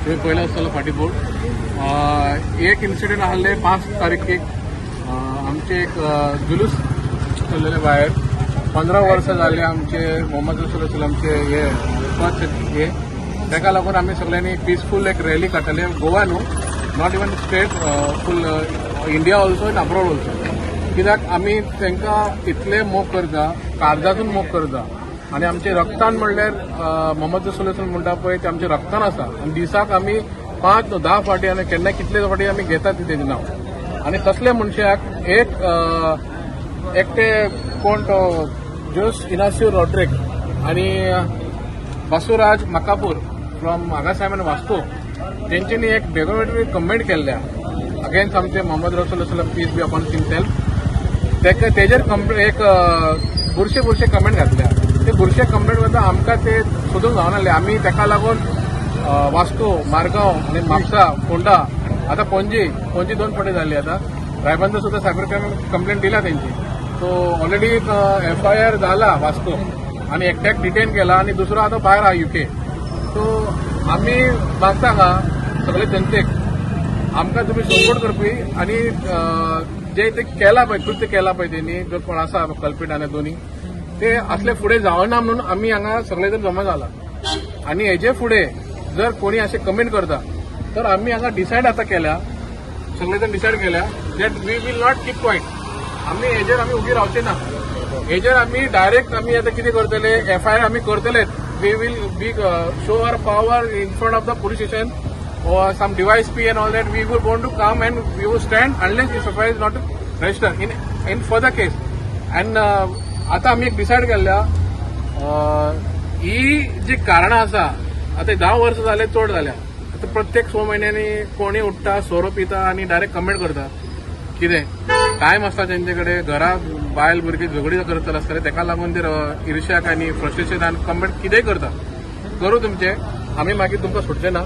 तुम्ही पहिला आसतलो फाटीबोर्ड एक इन्सिडेंट आहले 5 तारीखेक आमचे एक जुलूस चल्लेले भायर 15 वर्सां जाल्ले आमचे मोहम्मद रसूलचे हे ताका लागून आमी सगळ्यांनी पीसफुल एक रॅली काडटले गोवा न्हू not even state full India also in abroad also कित्याक आमी तांकां इतले मोग करता काळजातून मोग करता आनी आमचे रक्तान म्हणल्यार मोहम्मद रसूल म्हणटा पळय ते आमचे रक्तान आसा आनी दिसाक आमी 5-10 फाटी आनी केन्ना कितले फाटी आमी घेतात तेजें नांव आनी तसले मनशाक एकटे कोण तो जोस इनासियो रॉड्रिक आनी बसवराज मकापूर फ्रॉम आगासायमन वास्को तेंच्यांनी एक डेफामेटरी कमेंट केल्ल्या अगेन्स्ट आमचे मोहम्मद रसूल पीस बी अपॉन हिमसेल्फ तेजेर एक बुरशे कमेंट घातल्या ते बुरशे कमेंट वता आमकां ते सोदूंक जावनासले आमी ताका लागून वास्को मारगांव आनी म्हापसा फोंडा आतां पणजी 2 फावटी जाल्ली आतां रायबंदर सुद्दां सायबर क्रायम कंप्लेंट दिला तेंची सो ऑलरेडी FIR जाला वास्को आनी एकट्याक डिटेन केला आनी दुसरो आतां भायर आहा UK सो आमी मागता का सगळे जनतेक आमकां तुमी सपोर्ट करपी आनी जे ते केला पळय कृत्य केला पळय तेणी जो कोण आसा कल्पिट आनी दोनी ते असले फुडें जावना म्हणून आमी हांगा सगळे जण जमा जाला आनी हेजे फुडें जर कोणी असे कमेंट करता तर आम्ही हांगा डिसायड आता केल्या सगळे जण डिसायड केल्या that we will not keep quiet आम्ही हेजेर आम्ही उभी रावचे ना हेजेर आम्ही डायरेक्ट आम्ही आता कितें करतले FIR आम्ही करतलेच we will be show our power in front of the police station or some device P and all that we were going to come and we will stand unless this FIR is not registered in further case and आता आम्ही एक decide केल्या ही जी कारणां आसा आता 10 वर्ष झाले चड जाल्या आता प्रत्येक 6 महिन्यांनी कोणी उठता सोरो पिता आणि डायरेक्ट कमेंट करता कितें टायम आसता तेंचे कडेन घरा बायल भुरगीं झगडी करतले आसतले ताका लागून ते इर्ष्याक आनी फ्रस्ट्रेशन आनी कमेंट कितेंय करता करूं तुमचे आमी मागीर तुमकां सोडचे ना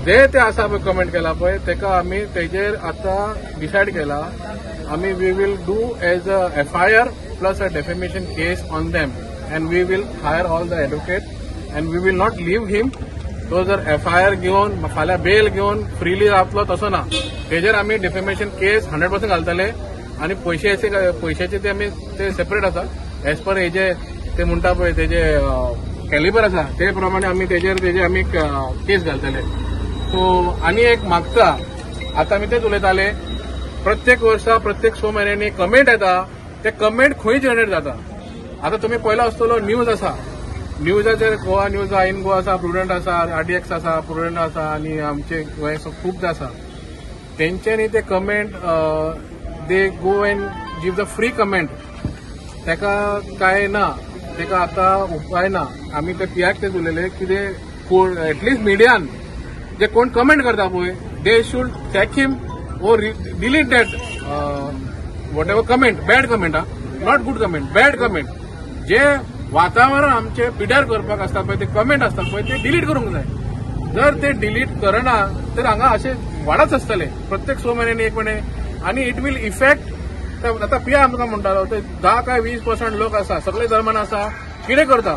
जे ते आसा पळय कमेंट केला पळय ताका आमी तेजेर आतां डिसायड केला आमी we will do as a FIR plus a defamation case on them and we will hire all the advocate and we will not leave him तो जर FIR घेवन फाल्यां बेल घेवन फ्रीली रावतलो तसो ना तेजेर आमी डेफेमेशन केस 100% घालतले आनी पयशाचे ते आमी ते सेपरेट आसा एज पर हेजे ते म्हणटा पळय तेजे कॅलिबर आसा ते प्रमाणे आमी तेजेर आमी केस घालतले सो आनी एक मागता आतां आमी तेच उलयताले प्रत्येक वर्सा प्रत्येक 6 महिन्यांनी कमेंट येता ते कमेंट खंय जनरेट जाता आतां तुमी पयलो आसतलो न्यूज आसा न्यूजाचेर गोवा न्यूज आहा इन गोवा आसा प्रुडंट आसा RDX आसा प्रुडंट आसा आनी आमचे खूब आसा तेंच्यांनी ते comment they go and give the free comment ताका काय ना ताका आतां उपाय ना आमी ते पियाक तेच उलयले कितें एटलिस्ट मिडियान जे कोण कमेंट करता पळय they should check him or delete that whatever comment bad comment not good comment bad comment जे वातावरण आमचे पिड्यार करपाक आसता पळय ते कमेंट आसता पळय ते डिलीट करूंक जाय जर ते डिलीट करना तर हांगा असे वाडच आसतले प्रत्येक 6 महिन्यांनी एक महिने आनी इट विल इफेक्ट आतां पिया आमकां म्हणटालो ते 10 काय 20% लोक आसा सगळे धर्मान आसा कितें करता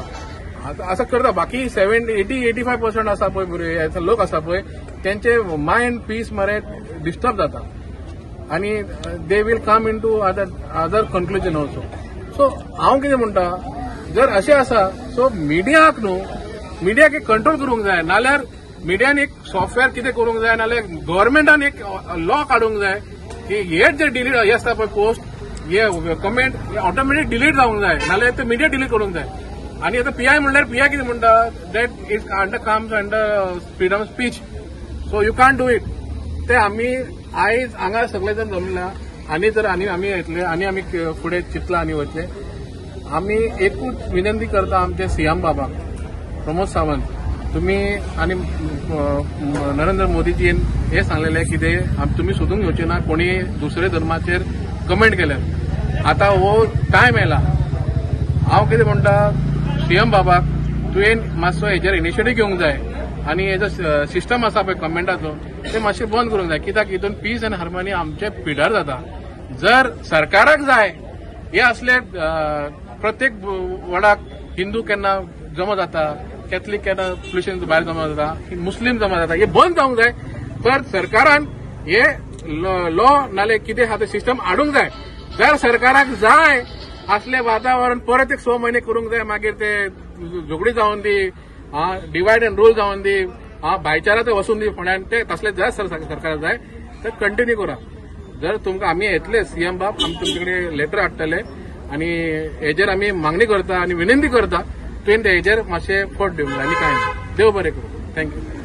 असं करता बाकी 70-85% आसा पळय भुरगे लोक आसा पळय तेंचे मायंड पीस मरे डिस्टर्ब जाता आनी they will come in to other conclusion also so हांव कितें म्हणटा जर असे आसा सो मिडियाक न्हू मिडियाक एक कंट्रोल करूंक जाय नाल्यार मिडियान एक सॉफ्टवेअर कितें करूंक जाय नाल्यार गव्हर्मेंटान एक लॉ काडूंक जाय की हे जे डिलीट हे आसता पळय पोस्ट हे कमेंट हे ऑटोमॅटीक डिलीट जावंक जाय नाल्यार ते मिडिया डिलीट करूंक जाय आनी आतां PI म्हणल्यार PI कितें म्हणटा that it comes under freedom of speech so you can't do it ते आमी आयज हांगा सगळे जण जमल्या आनी जर आमी येतले आनी फुडें चिंतला आनी वयतले आमी एकूच विनंती करता आमचे CM बाबाक प्रमोद सावंत तुम्ही आनी नरेंद्र मोदीजीन हे सांगलेले कितें तुमी सोदूंक घेवचे ना कोणी दुसरे धर्माचेर कमेंट केल्यार आतां हो टायम येयला हांव कितें म्हणटा CM बाबाक तुवें मातसो हेजेर इनिशिएटीव घेवंक जाय आनी हेजो सिस्टम आसा पळय कमेंटाचो ते मातशें बंद करूंक जाय कित्याक हितून पीस आनी हार्मनी आमचे पिड्यार जाता जर सरकाराक जाय हे असले प्रत्येक वडाक हिंदू केन्ना जमा जाता कॅथलीक पोल्युशन भायर जमा जाता की मुस्लीम जमा जाता हे बंद जावंक जाय. तर सरकारान हे लॉ नाल्यार कितें आहा ते सिस्टम हाडूंक जाय. जर सरकाराक जाय असले वातावरण परत एक 6 म्हयने करूंक जाय. मागीर ते झगडी जावन दी, डिवायड अँड रूल जावन दी, भाईचारा ते वसून दी फुड्यान, ते तसले जाय सरकाराक जाय तर कंटिन्यू करा. जर तुमकां आमी येतले सीएम बाब, आमी तुमचे कडेन लेटर हाडटले आनी हेजेर आमी मागणी करता आनी विनंती करता तुवें हेजेर मातशें फट दिवंक जाय आनी कांय ना. देव बरें करूं. थँक्यू.